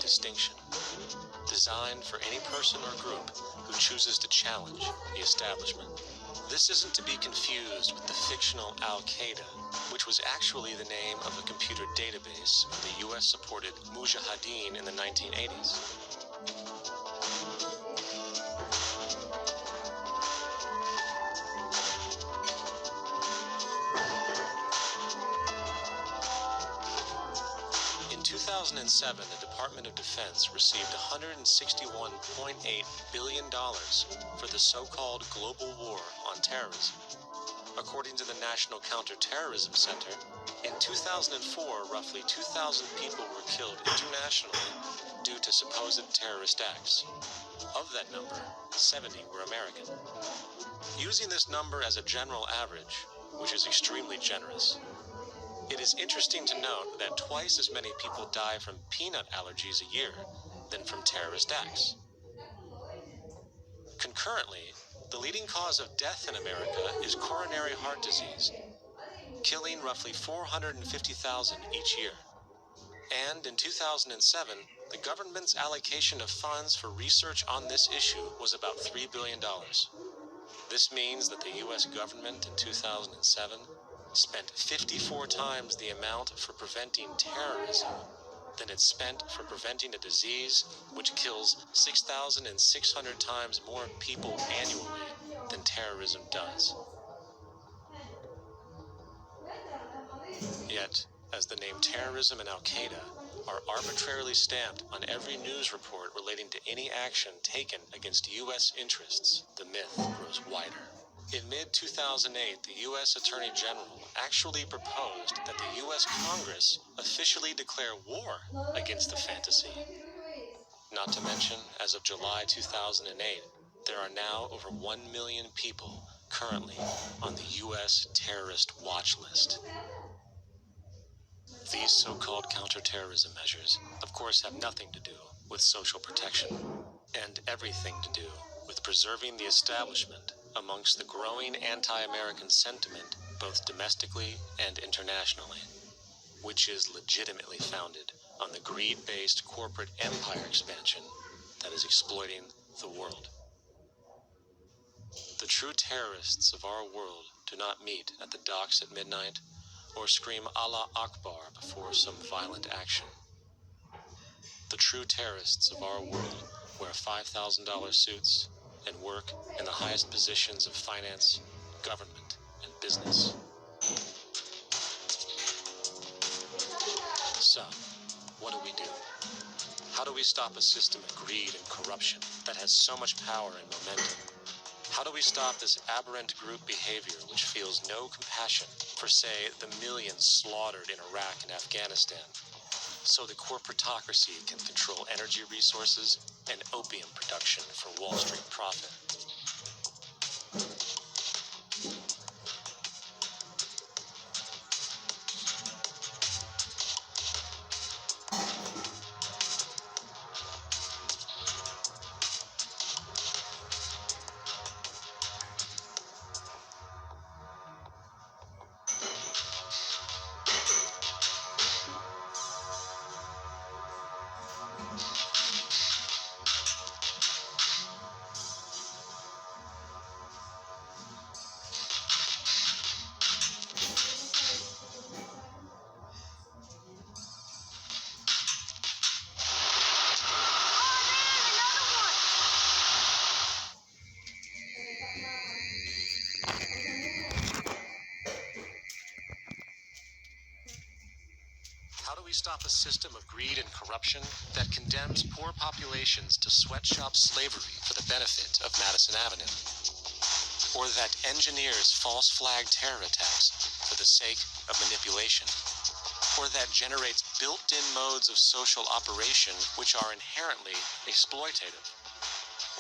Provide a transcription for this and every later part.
distinction, designed for any person or group who chooses to challenge the establishment. This isn't to be confused with the fictional Al-Qaeda, which was actually the name of a computer database of the US-supported Mujahideen in the 1980s. In 2007, the Department of Defense received $161.8 billion for the so-called global war on terrorism. According to the National Counterterrorism Center, in 2004, roughly 2,000 people were killed internationally due to supposed terrorist acts. Of that number, 70 were American. Using this number as a general average, which is extremely generous, it is interesting to note that twice as many people die from peanut allergies a year than from terrorist acts. Concurrently, the leading cause of death in America is coronary heart disease, killing roughly 450,000 each year. And in 2007, the government's allocation of funds for research on this issue was about $3 billion. This means that the U.S. government in 2007 spent 54 times the amount for preventing terrorism than it spent for preventing a disease which kills 6,600 times more people annually than terrorism does. Yet, as the name terrorism and Al-Qaeda are arbitrarily stamped on every news report relating to any action taken against U.S. interests, the myth grows wider. In mid-2008, the U.S. Attorney General actually proposed that the U.S. Congress officially declare war against the fantasy. Not to mention, as of July 2008, there are now over 1 million people currently on the U.S. terrorist watch list. These so-called counterterrorism measures, of course, have nothing to do with social protection, and everything to do with preserving the establishment amongst the growing anti-American sentiment, both domestically and internationally, which is legitimately founded on the greed-based corporate empire expansion that is exploiting the world. The true terrorists of our world do not meet at the docks at midnight or scream Allah Akbar before some violent action. The true terrorists of our world wear $5,000 suits and work in the highest positions of finance, government, and business. So, what do? How do we stop a system of greed and corruption that has so much power and momentum? How do we stop this aberrant group behavior which feels no compassion for, say, the millions slaughtered in Iraq and Afghanistan, so the corporatocracy can control energy resources and opium production for Wall Street profit? How do we stop a system of greed and corruption that condemns poor populations to sweatshop slavery for the benefit of Madison Avenue? Or that engineers false flag terror attacks for the sake of manipulation? Or that generates built-in modes of social operation which are inherently exploitative?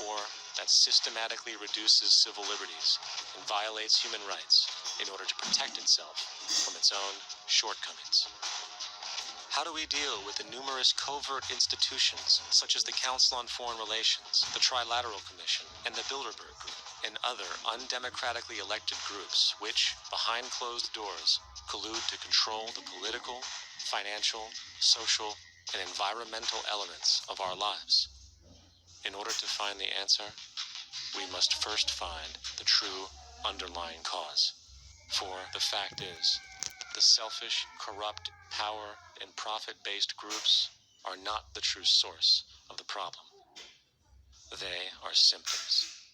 Or that systematically reduces civil liberties and violates human rights in order to protect itself from its own shortcomings? How do we deal with the numerous covert institutions, such as the Council on Foreign Relations, the Trilateral Commission, and the Bilderberg Group, and other undemocratically elected groups which, behind closed doors, collude to control the political, financial, social, and environmental elements of our lives. In order to find the answer, we must first find the true underlying cause. For the fact is, the selfish, corrupt, power, and profit-based groups are not the true source of the problem. They are symptoms.